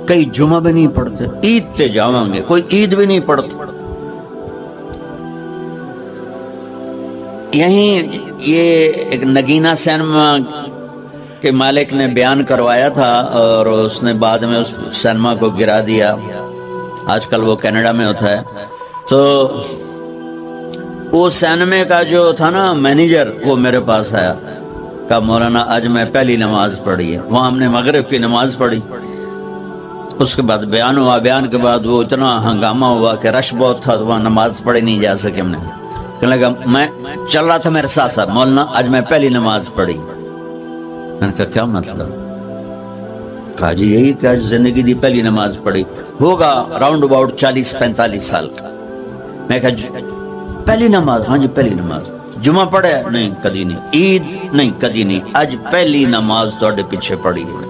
کئی جمعہ بھی نہیں پڑھتے، عید تے جاواں گے، کوئی عید بھی نہیں پڑھتا۔ یہیں یہ ایک نگینہ سینما کے مالک نے بیان کروایا تھا اور اس نے بعد میں اس سینما کو گرا دیا، آج کل وہ کینیڈا میں ہوتا ہے۔ تو وہ سینمے کا جو تھا نا مینیجر، وہ میرے پاس آیا، کہا مولانا آج میں پہلی نماز پڑھی ہے۔ وہاں ہم نے مغرب کی نماز پڑھی، اس کے بعد بیان ہوا، بیان کے بعد وہ اتنا ہنگامہ ہوا کہ رش بہت تھا، تو وہاں نماز پڑھی نہیں جا سکے ہم نے۔ کہنے لگا میں چل رہا تھا میرے ساتھ ساتھ، مولانا آج میں پہلی نماز پڑھی۔ میں نے کہا کیا مطلب؟ کہا جی یہی کہ آج زندگی دی پہلی نماز پڑھی، ہوگا راؤنڈ اباؤٹ 40-45 سال کا۔ میں کہا پہلی نماز؟ ہاں جی پہلی نماز۔ جمعہ پڑھے؟ نہیں کدی نہیں۔ عید؟ نہیں کدی نہیں۔ آج پہلی نماز تواڈے پیچھے پڑھی ہے۔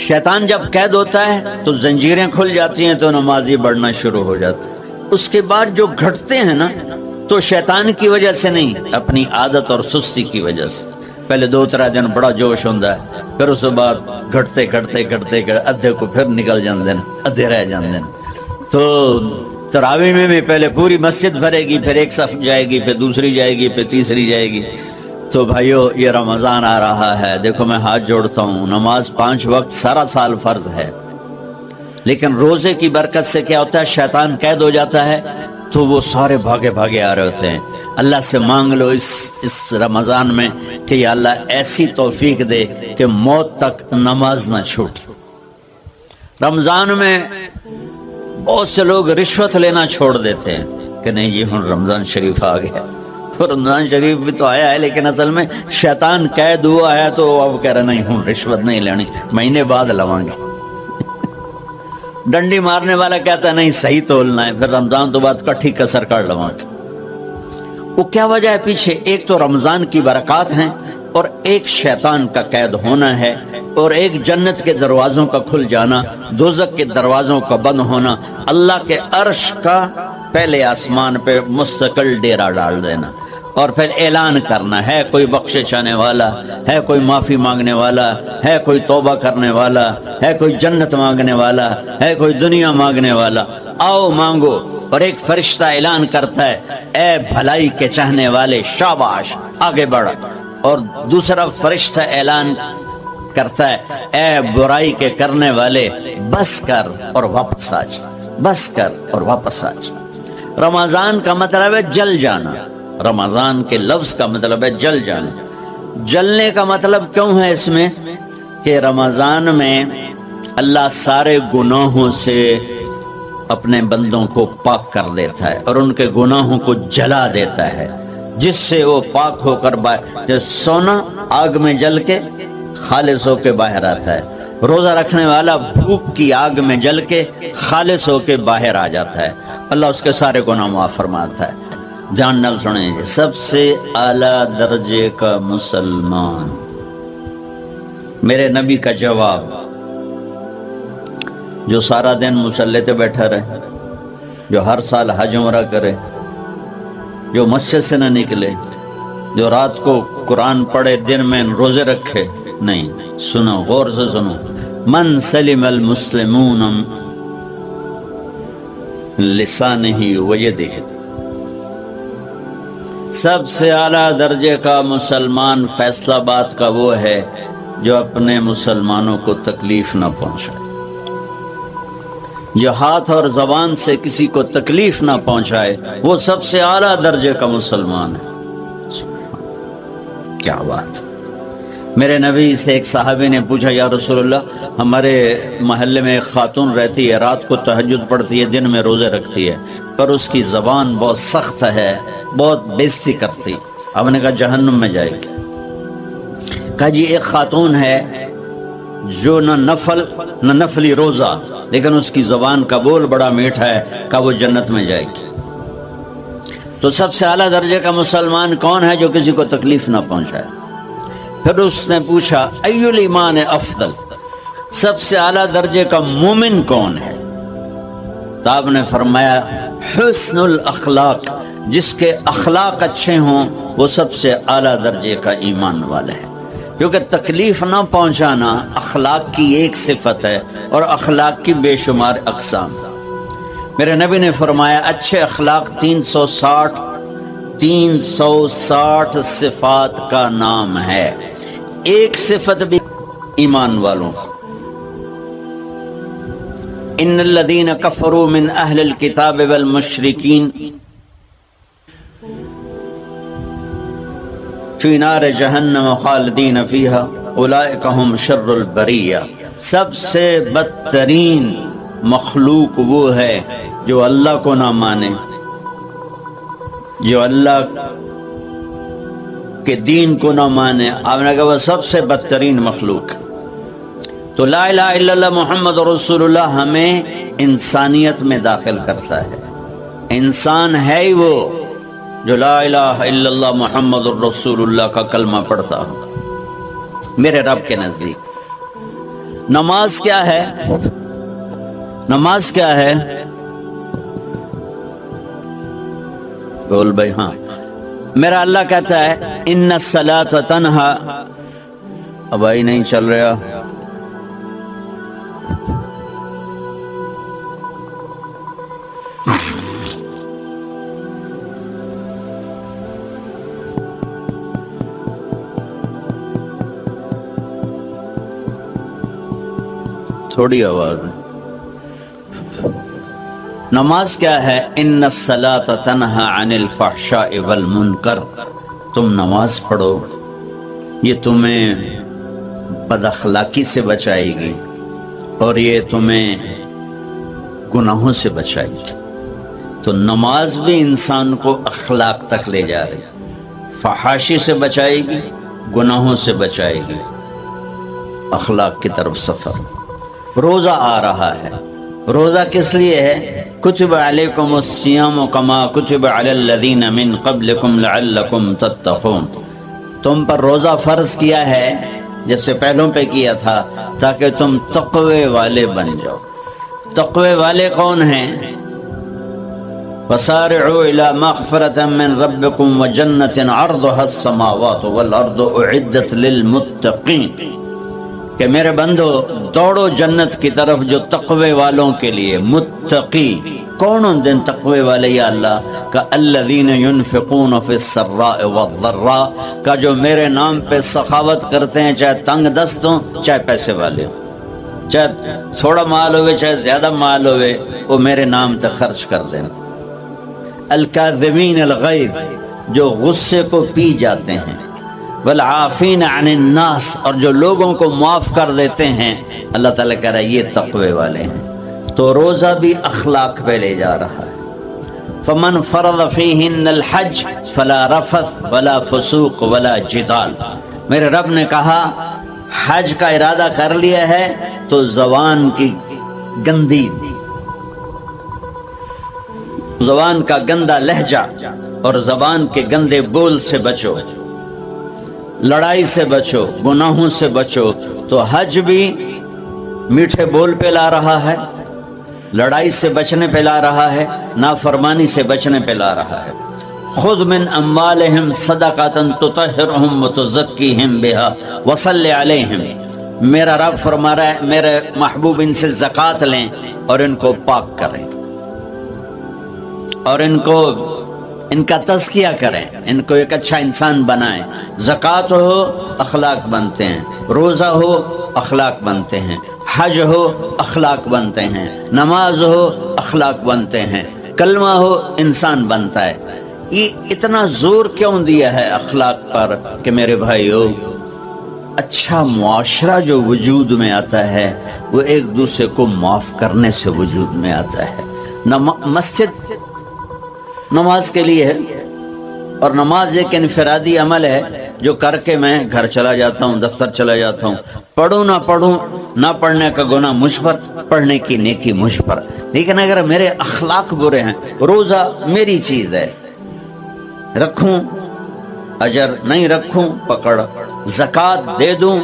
شیطان جب قید ہوتا ہے تو زنجیریں کھل جاتی ہیں، تو نمازی بڑھنا شروع ہو جاتا ہے۔ اس کے بعد جو گھٹتے ہیں نا، تو شیطان کی وجہ سے نہیں، اپنی عادت اور سستی کی وجہ سے۔ پہلے 2-3 دن بڑا جوش ہوتا ہے، پھر اس کے بعد گھٹتے ادھے کو پھر نکل جاندے ہیں، ادھے رہ جاندے ہیں۔ تو تراویح میں بھی پہلے پوری مسجد بھرے گی، پھر ایک صف جائے گی، پھر دوسری جائے گی، پھر تیسری جائے گی۔ تو بھائیو یہ رمضان آ رہا ہے، دیکھو میں ہاتھ جوڑتا ہوں، نماز 5 وقت سارا سال فرض ہے، لیکن روزے کی برکت سے کیا ہوتا ہے، شیطان قید ہو جاتا ہے، تو وہ سارے بھاگے بھاگے آ رہے ہوتے ہیں۔ اللہ سے مانگ لو اس رمضان میں کہ یا اللہ ایسی توفیق دے کہ موت تک نماز نہ چھوٹے۔ رمضان میں بہت سے لوگ رشوت لینا چھوڑ دیتے ہیں کہ نہیں جی ہن رمضان شریف آ گیا۔ رمضان شریف بھی تو آیا ہے، لیکن اصل میں شیطان قید ہوا ہے، تو اب کہہ رہے نہیں ہوں رشوت نہیں لینی، مہینے بعد لواں گے۔ ڈنڈی مارنے والا کہتا ہے نہیں صحیح تولنا ہے، پھر رمضان تو بعد کٹھی کسر کر لواں گے۔ وہ کیا وجہ ہے پیچھے؟ ایک تو رمضان کی برکات ہیں، اور ایک شیطان کا قید ہونا ہے، اور ایک جنت کے دروازوں کا کھل جانا، دوزخ کے دروازوں کا بند ہونا، اللہ کے عرش کا پہلے آسمان پہ مستقل ڈیرا ڈال دینا، اور پھر اعلان کرنا ہے کوئی بخشش آنے والا ہے، کوئی معافی مانگنے والا ہے، کوئی توبہ کرنے والا ہے، کوئی جنت مانگنے والا ہے، کوئی دنیا مانگنے والا، آؤ مانگو۔ اور ایک فرشتہ اعلان کرتا ہے اے بھلائی کے چاہنے والے شاباش آگے بڑھ، اور دوسرا فرشتہ اعلان کرتا ہے اے برائی کے کرنے والے بس کر اور واپس آ جا، بس کر اور واپس آ جا۔ رمضان کا مطلب ہے جل جانا، رمضان کے لفظ کا مطلب ہے جل جانا۔ جلنے کا مطلب کیوں ہے اس میں کہ رمضان میں اللہ سارے گناہوں سے اپنے بندوں کو پاک کر دیتا ہے، اور ان کے گناہوں کو جلا دیتا ہے، جس سے وہ پاک ہو کر جیسے سونا آگ میں جل کے خالص ہو کے باہر آتا ہے، روزہ رکھنے والا بھوک کی آگ میں جل کے خالص ہو کے باہر آ جاتا ہے، اللہ اس کے سارے گناہ معاف فرماتا ہے۔ دھیان نال سنیں، سب سے اعلیٰ درجے کا مسلمان، میرے نبی کا جواب، جو سارا دن مصلی پہ بیٹھا رہے، جو ہر سال حج عمرہ کرے، جو مسجد سے نہ نکلے، جو رات کو قرآن پڑھے، دن میں روزے رکھے، نہیں، سنو غور سے سنو، من سلم المسلمون لسانہ ویدہ، سب سے اعلیٰ درجے کا مسلمان فیصلہ بات کا وہ ہے جو اپنے مسلمانوں کو تکلیف نہ پہنچائے، جو ہاتھ اور زبان سے کسی کو تکلیف نہ پہنچائے، وہ سب سے اعلیٰ درجے کا مسلمان ہے۔ کیا بات! میرے نبی سے ایک صحابی نے پوچھا یا رسول اللہ، ہمارے محلے میں ایک خاتون رہتی ہے، رات کو تہجد پڑھتی ہے، دن میں روزے رکھتی ہے، پر اس کی زبان بہت سخت ہے، بہت بےزتی کرتی۔ ہم نے کہا جہنم میں جائے گی۔ کہا جی ایک خاتون ہے جو نہ نفلی روزہ، لیکن اس کی زبان کا بول بڑا میٹھا ہے، کہ وہ جنت میں جائے گی۔ تو سب سے اعلیٰ درجے کا مسلمان کون ہے؟ جو کسی کو تکلیف نہ پہنچائے۔ پھر اس نے پوچھا ای الایمان افضل، سب سے اعلیٰ درجے کا مومن کون ہے؟ تو آپ نے فرمایا حسن الاخلاق، جس کے اخلاق اچھے ہوں وہ سب سے اعلیٰ درجے کا ایمان والا ہے۔ کیونکہ تکلیف نہ پہنچانا اخلاق کی ایک صفت ہے اور اخلاق کی بے شمار اقسام۔ میرے نبی نے فرمایا اچھے اخلاق 360 صفات کا نام ہے، ایک صفت بھی ایمان والوں کو۔ ان الذین کفروا من اہل الکتاب والمشرکین فی نار جہنم خالدین فیہا اولئک ہم شر البریہ۔ سب سے بدترین مخلوق وہ ہے جو اللہ کو نہ مانے، جو اللہ کے دین کو نہ مانے۔ آپ نے کہا وہ سب سے بدترین مخلوق۔ تو لا الہ الا اللہ محمد رسول اللہ ہمیں انسانیت میں داخل کرتا ہے۔ انسان ہے ہی وہ جو لا الہ الا اللہ محمد الرسول اللہ کا کلمہ پڑھتا ہو میرے رب کے نزدیک۔ نماز کیا ہے؟ نماز کیا ہے؟ بول بھائی ہاں۔ میرا اللہ کہتا ہے ان الصلاۃ تنہا، اب آئی نہیں چل رہا، تھوڑی آواز ہے۔ نماز کیا ہے؟ ان الصلاۃ تنہا عن الفحشاء والمنکر، تم نماز پڑھو، یہ تمہیں بد اخلاقی سے بچائے گی اور یہ تمہیں گناہوں سے بچائے گی۔ تو نماز بھی انسان کو اخلاق تک لے جا رہی، فحاشی سے بچائے گی، گناہوں سے بچائے گی، اخلاق کی طرف سفر۔ روزہ آ رہا ہے، روزہ کس لیے ہے؟ کتب علیکم الصیام کما کتب علی الذین من قبلکم لعلکم تتقون، تم پر روزہ فرض کیا ہے جیسے پہلوں پہ کیا تھا تاکہ تم تقوی والے بن جاؤ۔ تقوی والے کون ہیں؟ وسارعوا الی مغفرۃ من ربکم وجنۃ عرضها السماوات والارض اعدت للمتقین، کہ میرے بندو دوڑو جنت کی طرف جو تقوی والوں کے لیے۔ متقی کون ان دن تقوی والے یا اللہ کا؟ الذین ينفقون فی السراء والضراء، کا جو میرے نام پہ سخاوت کرتے ہیں، چاہے تنگ دست ہوں چاہے پیسے والے ہوں، چاہے تھوڑا مال ہوئے چاہے زیادہ مال ہوئے، وہ میرے نام پہ خرچ کر دیں۔ الکاظمین الغیظ، جو غصے کو پی جاتے ہیں، والعافین عن الناس، اور جو لوگوں کو معاف کر دیتے ہیں۔ اللہ تعالیٰ کہہ رہا ہے یہ تقوی والے ہیں۔ تو روزہ بھی اخلاق پہ لے جا رہا ہے۔ فمن فرض فیہن الحج فلا رفث ولا فسوق ولا جدال، میرے رب نے کہا حج کا ارادہ کر لیا ہے تو زبان کی گندی، زبان کا گندا لہجہ اور زبان کے گندے بول سے بچو، لڑائی سے بچو، گناہوں سے بچو۔ تو حج بھی میٹھے بول پہ لا رہا ہے، لڑائی سے بچنے پہ لا رہا ہے، نافرمانی سے بچنے پہ لا رہا ہے۔ خذ من اموالہم صدقۃ تطہرہم وتزکیہم بہا وصلی علیہم، میرا رب فرما رہا ہے میرے محبوب ان سے زکوٰۃ لیں اور ان کو پاک کریں اور ان کا تزکیہ کریں، ان کو ایک اچھا انسان بنائیں۔ زکوٰۃ ہو اخلاق بنتے ہیں، روزہ ہو اخلاق بنتے ہیں، حج ہو اخلاق بنتے ہیں، نماز ہو اخلاق بنتے ہیں، کلمہ ہو انسان بنتا ہے۔ یہ اتنا زور کیوں دیا ہے اخلاق پر کہ میرے بھائیو، اچھا معاشرہ جو وجود میں آتا ہے وہ ایک دوسرے کو معاف کرنے سے وجود میں آتا ہے۔ مسجد نماز کے لیے ہے، اور نماز ایک انفرادی عمل ہے جو کر کے میں گھر چلا جاتا ہوں، دفتر چلا جاتا ہوں، پڑھوں نہ پڑھوں، نہ پڑھنے کا گناہ مجھ پر، پڑھنے کی نیکی مجھ پر۔ لیکن اگر میرے اخلاق برے ہیں، روزہ میری چیز ہے، رکھوں اجر، نہیں رکھوں پکڑ، زکوٰۃ دے دوں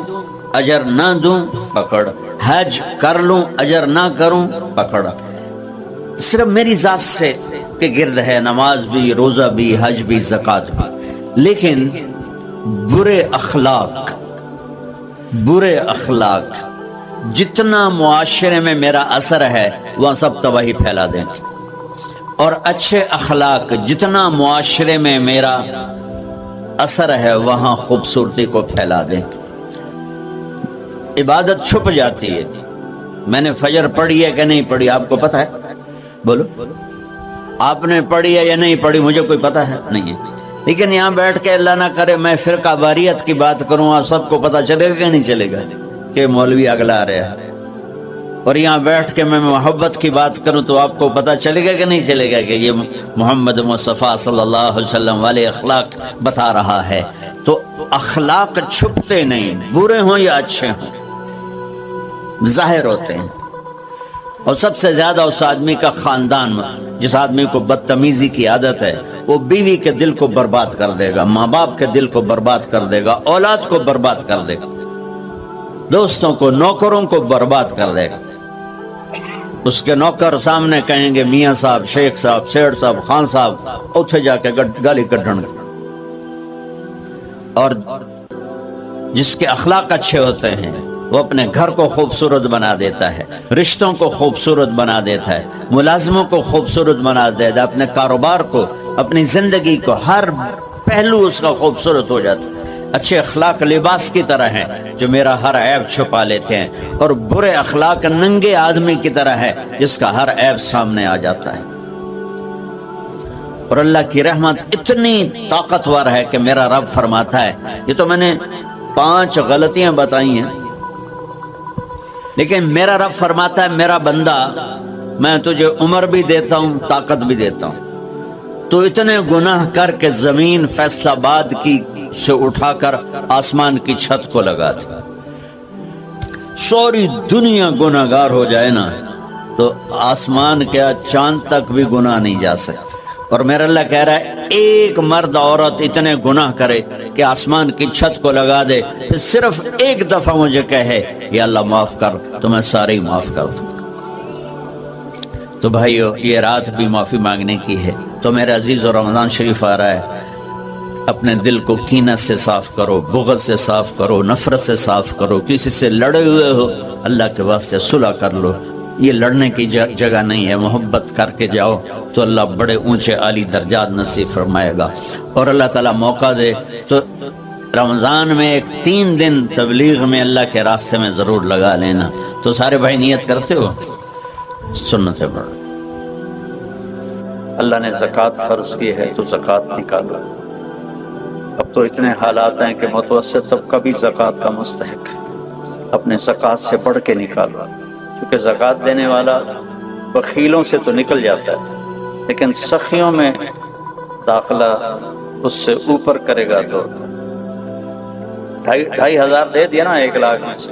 اجر نہ دوں پکڑ، حج کر لوں اجر نہ کروں پکڑ، صرف میری ذات سے کے گرد ہے نماز بھی، روزہ بھی، حج بھی، زکوٰۃ بھی۔ لیکن برے اخلاق برے اخلاق جتنا معاشرے میں میرا اثر ہے وہاں سب تباہی پھیلا دیں گے، اور اچھے اخلاق جتنا معاشرے میں میرا اثر ہے وہاں خوبصورتی کو پھیلا دیں گے۔ عبادت چھپ جاتی ہے، میں نے فجر پڑھی ہے کہ نہیں پڑھی آپ کو پتہ ہے؟ بولو، آپ نے پڑھی ہے یا نہیں پڑھی مجھے کوئی پتہ ہے نہیں ہے، لیکن یہاں بیٹھ کے اللہ نہ کرے میں فرقہ واریت کی بات کروں اور سب کو پتہ چلے گا کہ نہیں چلے گا کہ مولوی اگلا رہا ہے، اور یہاں بیٹھ کے میں محبت کی بات کروں تو آپ کو پتہ چلے گا کہ نہیں چلے گا کہ یہ محمد مصطفیٰ صلی اللہ علیہ وسلم والے اخلاق بتا رہا ہے۔ تو اخلاق چھپتے نہیں، برے ہوں یا اچھے ہوں ظاہر ہوتے ہیں، اور سب سے زیادہ اس آدمی کا خاندان، جس آدمی کو بدتمیزی کی عادت ہے وہ بیوی کے دل کو برباد کر دے گا، ماں باپ کے دل کو برباد کر دے گا، اولاد کو برباد کر دے گا، دوستوں کو، نوکروں کو برباد کر دے گا۔ اس کے نوکر سامنے کہیں گے میاں صاحب، شیخ صاحب، سیٹھ صاحب، خان صاحب، اتھے جا کے گالی کڈن گے۔ اور جس کے اخلاق اچھے ہوتے ہیں وہ اپنے گھر کو خوبصورت بنا دیتا ہے، رشتوں کو خوبصورت بنا دیتا ہے، ملازموں کو خوبصورت بنا دیتا ہے، اپنے کاروبار کو، اپنی زندگی کو، ہر پہلو اس کا خوبصورت ہو جاتا ہے۔ اچھے اخلاق لباس کی طرح ہیں جو میرا ہر عیب چھپا لیتے ہیں، اور برے اخلاق ننگے آدمی کی طرح ہے جس کا ہر عیب سامنے آ جاتا ہے۔ اور اللہ کی رحمت اتنی طاقتور ہے کہ میرا رب فرماتا ہے، یہ تو میں نے 5 غلطیاں بتائی ہیں، لیکن میرا رب فرماتا ہے میرا بندہ میں تجھے عمر بھی دیتا ہوں، طاقت بھی دیتا ہوں، تو اتنے گناہ کر کے زمین فیصل آباد کی سے اٹھا کر آسمان کی چھت کو لگا دے، ساری دنیا گناہ گار ہو جائے نا تو آسمان کیا چاند تک بھی گناہ نہیں جا سکتے۔ اور میرا اللہ کہہ رہا ہے ایک مرد عورت اتنے گناہ کرے کہ آسمان کی چھت کو لگا دے، پھر صرف ایک دفعہ مجھے کہے یا اللہ معاف کر تو میں سارے ہی معاف کر دوں۔ تو بھائیو یہ رات بھی معافی مانگنے کی ہے۔ تو میرے عزیز اور رمضان شریف آ رہا ہے، اپنے دل کو کینہ سے صاف کرو، بغض سے صاف کرو، نفرت سے صاف کرو، کسی سے لڑے ہوئے ہو اللہ کے واسطے صلح کر لو، یہ لڑنے کی جگہ نہیں ہے، محبت کر کے جاؤ تو اللہ بڑے اونچے عالی درجات نصیب فرمائے گا۔ اور اللہ تعالیٰ موقع دے تو رمضان میں ایک 3 دن تبلیغ میں اللہ کے راستے میں ضرور لگا لینا۔ تو سارے بھائی نیت کرتے ہو؟ سنتیں پڑھ، اللہ نے زکوٰۃ فرض کی ہے تو زکوٰۃ نکالو۔ اب تو اتنے حالات ہیں کہ متوسط طبقہ بھی زکوٰۃ کا مستحق ہے، اپنے زکوٰۃ سے بڑھ کے نکالو، کیونکہ زکوٰۃ دینے والا بخیلوں سے تو نکل جاتا ہے لیکن سخیوں میں داخلہ اس سے اوپر کرے گا تو 2,500 دے دیا نا 1 لاکھ میں سے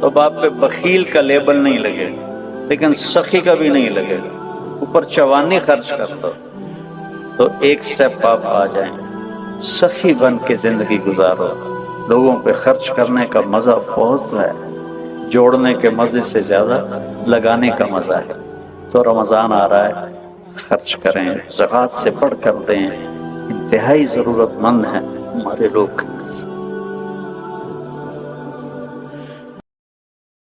تو باپ پہ بخیل کا لیبل نہیں لگے گا، لیکن سخی کا بھی نہیں لگے گا، اوپر چوانی خرچ کرتا تو ایک سٹیپ آپ آ جائیں، سخی بن کے زندگی گزارو۔ لوگوں پہ خرچ کرنے کا مزہ بہت ہے، جوڑنے کے مزے سے زیادہ لگانے کا مزہ ہے۔ تو رمضان آ رہا ہے، خرچ کریں، زکوٰۃ سے بڑھ کر دیں، انتہائی ضرورت مند ہیں ہمارے لوگ۔